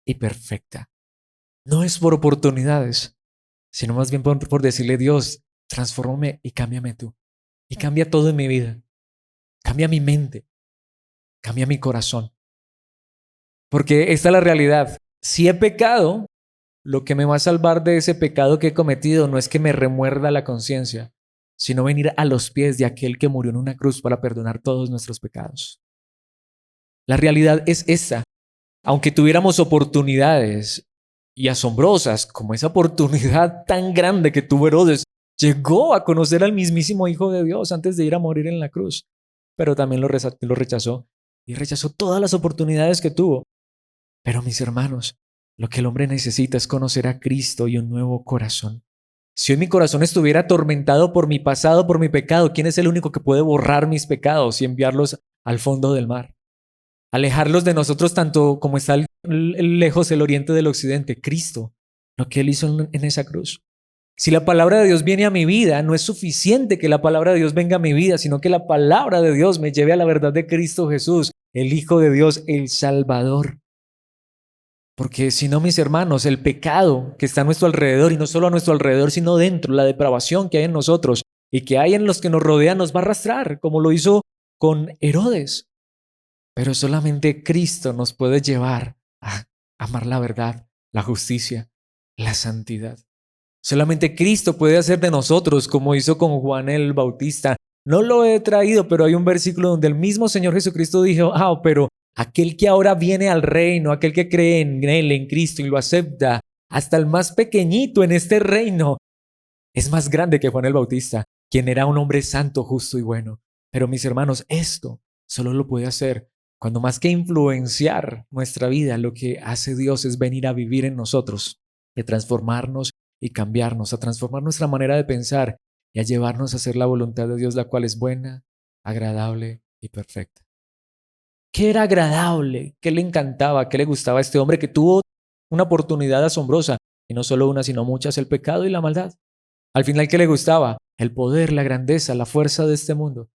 [SPEAKER 1] y perfecta. No es por oportunidades, sino más bien por decirle: Dios, transfórmame y cámbiame tú. Y cambia todo en mi vida. Cambia mi mente, cambia mi corazón. Porque esta es la realidad. Si he pecado, lo que me va a salvar de ese pecado que he cometido no es que me remuerda la conciencia, sino venir a los pies de aquel que murió en una cruz para perdonar todos nuestros pecados. La realidad es esta. Aunque tuviéramos oportunidades y asombrosas, como esa oportunidad tan grande que tuvo Herodes, llegó a conocer al mismísimo Hijo de Dios antes de ir a morir en la cruz, pero también lo rechazó y rechazó todas las oportunidades que tuvo. Pero mis hermanos, lo que el hombre necesita es conocer a Cristo y un nuevo corazón. Si hoy mi corazón estuviera atormentado por mi pasado, por mi pecado, ¿quién es el único que puede borrar mis pecados y enviarlos al fondo del mar? Alejarlos de nosotros tanto como está lejos el oriente del occidente, Cristo, lo que Él hizo en esa cruz. Si la palabra de Dios viene a mi vida, no es suficiente que la palabra de Dios venga a mi vida, sino que la palabra de Dios me lleve a la verdad de Cristo Jesús, el Hijo de Dios, el Salvador. Porque si no, mis hermanos, el pecado que está a nuestro alrededor, y no solo a nuestro alrededor, sino dentro, la depravación que hay en nosotros y que hay en los que nos rodean, nos va a arrastrar, como lo hizo con Herodes. Pero solamente Cristo nos puede llevar a amar la verdad, la justicia, la santidad. Solamente Cristo puede hacer de nosotros como hizo con Juan el Bautista. No lo he traído, pero hay un versículo donde el mismo Señor Jesucristo dijo: pero aquel que ahora viene al reino, aquel que cree en Él, en Cristo y lo acepta, hasta el más pequeñito en este reino, es más grande que Juan el Bautista, quien era un hombre santo, justo y bueno. Pero mis hermanos, esto solo lo puede hacer cuando, más que influenciar nuestra vida, lo que hace Dios es venir a vivir en nosotros, de transformarnos y cambiarnos, a transformar nuestra manera de pensar y a llevarnos a hacer la voluntad de Dios, la cual es buena, agradable y perfecta. ¿Qué era agradable? ¿Qué le encantaba? ¿Qué le gustaba a este hombre que tuvo una oportunidad asombrosa? Y no solo una, sino muchas: el pecado y la maldad. Al final, ¿qué le gustaba? El poder, la grandeza, la fuerza de este mundo.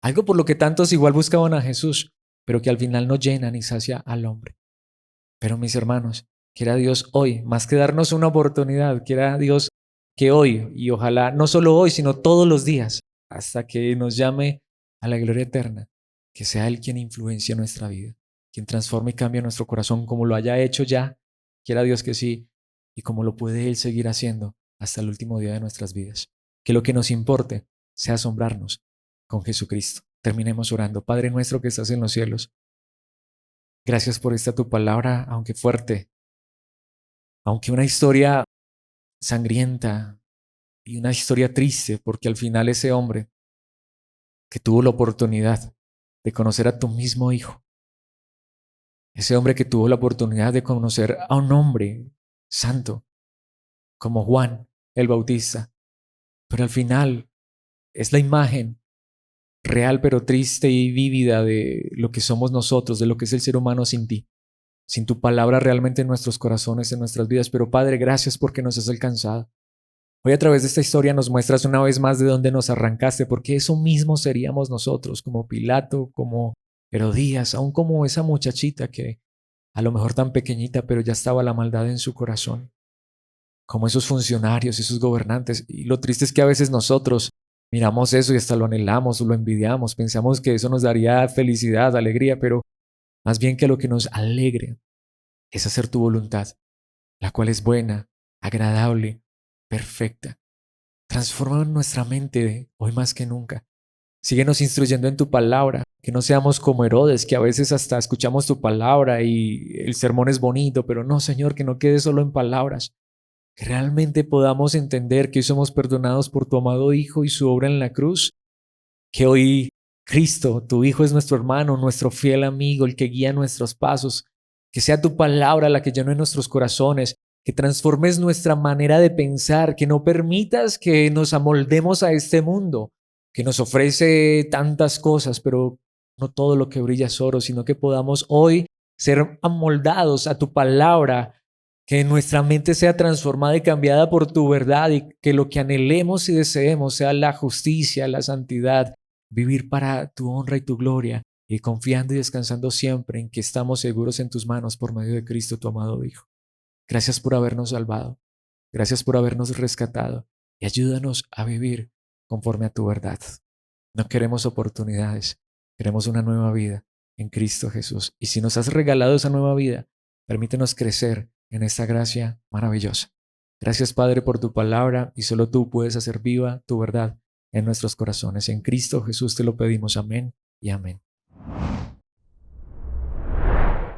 [SPEAKER 1] Algo por lo que tantos igual buscaban a Jesús, pero que al final no llena ni sacia al hombre. Pero mis hermanos, quiera Dios hoy, más que darnos una oportunidad, quiera Dios que hoy, y ojalá no solo hoy, sino todos los días, hasta que nos llame a la gloria eterna, que sea Él quien influencie nuestra vida, quien transforme y cambie nuestro corazón como lo haya hecho ya, quiera Dios que sí, y como lo puede Él seguir haciendo hasta el último día de nuestras vidas. Que lo que nos importe sea asombrarnos con Jesucristo. Terminemos orando. Padre nuestro que estás en los cielos, gracias por esta tu palabra, aunque fuerte, aunque una historia sangrienta y una historia triste, porque al final ese hombre que tuvo la oportunidad de conocer a tu mismo Hijo, ese hombre que tuvo la oportunidad de conocer a un hombre santo, como Juan el Bautista. Pero al final es la imagen real pero triste y vívida de lo que somos nosotros, de lo que es el ser humano sin ti, sin tu palabra realmente en nuestros corazones, en nuestras vidas. Pero Padre, gracias porque nos has alcanzado. Hoy a través de esta historia nos muestras una vez más de dónde nos arrancaste, porque eso mismo seríamos nosotros, como Pilato, como Herodías, aún como esa muchachita que a lo mejor tan pequeñita, pero ya estaba la maldad en su corazón, como esos funcionarios, esos gobernantes. Y lo triste es que a veces nosotros miramos eso y hasta lo anhelamos o lo envidiamos, pensamos que eso nos daría felicidad, alegría, pero más bien que lo que nos alegre es hacer tu voluntad, la cual es buena, agradable, perfecta. Transforma nuestra mente hoy más que nunca. Síguenos instruyendo en tu palabra, que no seamos como Herodes, que a veces hasta escuchamos tu palabra y el sermón es bonito, pero no, Señor, que no quede solo en palabras, que realmente podamos entender que hoy somos perdonados por tu amado Hijo y su obra en la cruz, que hoy Cristo, tu Hijo, es nuestro hermano, nuestro fiel amigo, el que guía nuestros pasos, que sea tu palabra la que llene nuestros corazones, que transformes nuestra manera de pensar, que no permitas que nos amoldemos a este mundo, que nos ofrece tantas cosas, pero no todo lo que brilla es oro, sino que podamos hoy ser amoldados a tu palabra, que nuestra mente sea transformada y cambiada por tu verdad y que lo que anhelemos y deseemos sea la justicia, la santidad, vivir para tu honra y tu gloria y confiando y descansando siempre en que estamos seguros en tus manos por medio de Cristo, tu amado Hijo. Gracias por habernos salvado. Gracias por habernos rescatado y ayúdanos a vivir conforme a tu verdad. No queremos oportunidades, queremos una nueva vida en Cristo Jesús. Y si nos has regalado esa nueva vida, permítenos crecer en esta gracia maravillosa. Gracias, Padre, por tu palabra y solo tú puedes hacer viva tu verdad en nuestros corazones. En Cristo Jesús te lo pedimos. Amén y amén.